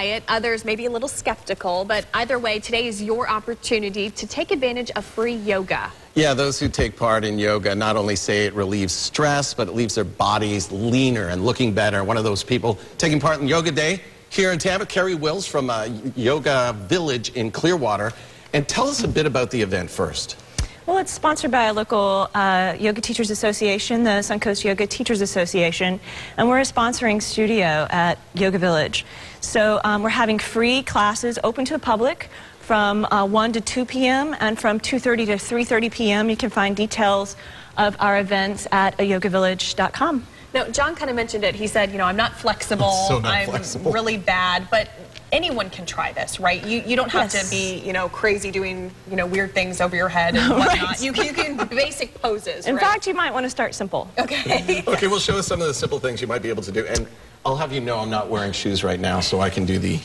it. Others may be a little skeptical, but either way, today is your opportunity to take advantage of free yoga. Yeah, those who take part in yoga not only say it relieves stress, but it leaves their bodies leaner and looking better. One of those people taking part in Yoga Day here in Tampa, Kerry Wills from Yoga Village in Clearwater. And tell us a bit about the event first. Well, it's sponsored by a local Yoga Teachers Association, the Suncoast Yoga Teachers Association, and we're a sponsoring studio at Yoga Village. So we're having free classes open to the public from 1 to 2 p.m. and from 2:30 to 3:30 p.m. You can find details of our events at yogavillage.com. Now, John kind of mentioned it. He said, you know, I'm not flexible. I'm really bad, but anyone can try this, right? You don't have to be, you know, crazy doing, you know, weird things over your head and whatnot. Right. You can basic poses. In fact, you might want to start simple. Okay. Okay, well, show us some of the simple things you might be able to do. And I'll have you know I'm not wearing shoes right now, so I can do the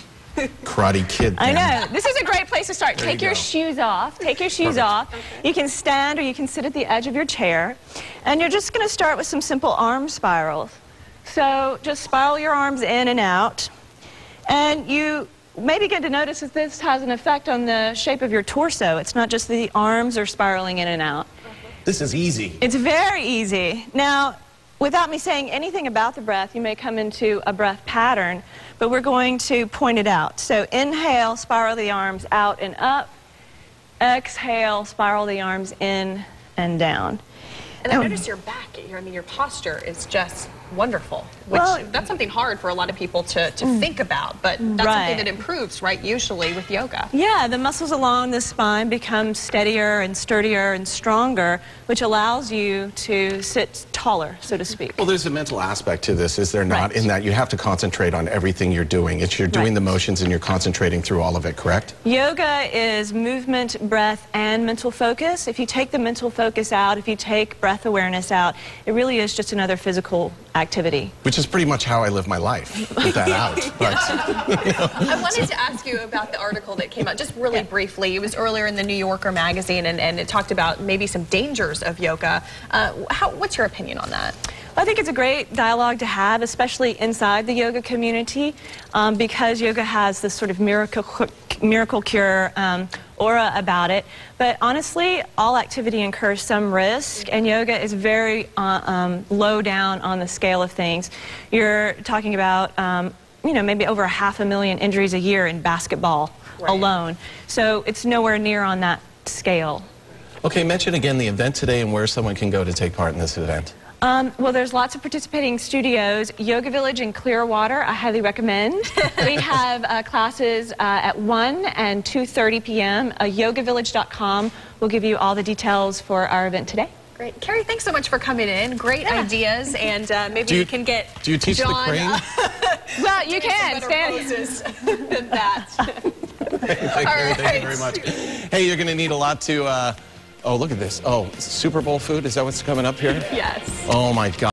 Karate Kid thing. I know. This is a great place to start. Take your shoes off. Take your shoes off. Okay. You can stand or you can sit at the edge of your chair. And you're just going to start with some simple arm spirals. So just spiral your arms in and out. And you may begin to notice that this has an effect on the shape of your torso. It's not just the arms are spiraling in and out. This is easy. It's very easy. Now, without me saying anything about the breath, you may come into a breath pattern, but we're going to point it out. So inhale, spiral the arms out and up. Exhale, spiral the arms in and down. And I notice your back, your posture is just wonderful, which that's something hard for a lot of people to think about, but that's something that improves, right, usually with yoga. Yeah, the muscles along the spine become steadier and sturdier and stronger, which allows you to sit taller, so to speak. Well, there's a mental aspect to this, is there not? In that you have to concentrate on everything you're doing. You're doing the motions and you're concentrating through all of it, correct? Yoga is movement, breath, and mental focus. If you take the mental focus out, if you take breath awareness out, it really is just another physical activity. Which is pretty much how I live my life, with that out. But, I wanted to ask you about the article that came out just really briefly. It was earlier in the New Yorker magazine, and it talked about maybe some dangers of yoga. What's your opinion on that? I think it's a great dialogue to have, especially inside the yoga community, because yoga has this sort of miracle cure aura about it. But honestly, all activity incurs some risk, and yoga is very low down on the scale of things. You're talking about, you know, maybe over 500,000 injuries a year in basketball alone. So it's nowhere near on that scale. Okay, mention again the event today and where someone can go to take part in this event. Well, there's lots of participating studios. Yoga Village in Clearwater, I highly recommend. We have classes at 1 and 2:30 p.m. Yogavillage.com will give you all the details for our event today. Great. Kerry, thanks so much for coming in. Great ideas, and maybe you can get Do you teach John, the crane? Well, you can. Poses than that. Thank you very much. Hey, you're going to need a lot to... oh, look at this. Oh, Super Bowl food? Is that what's coming up here? Yes. Oh, my God.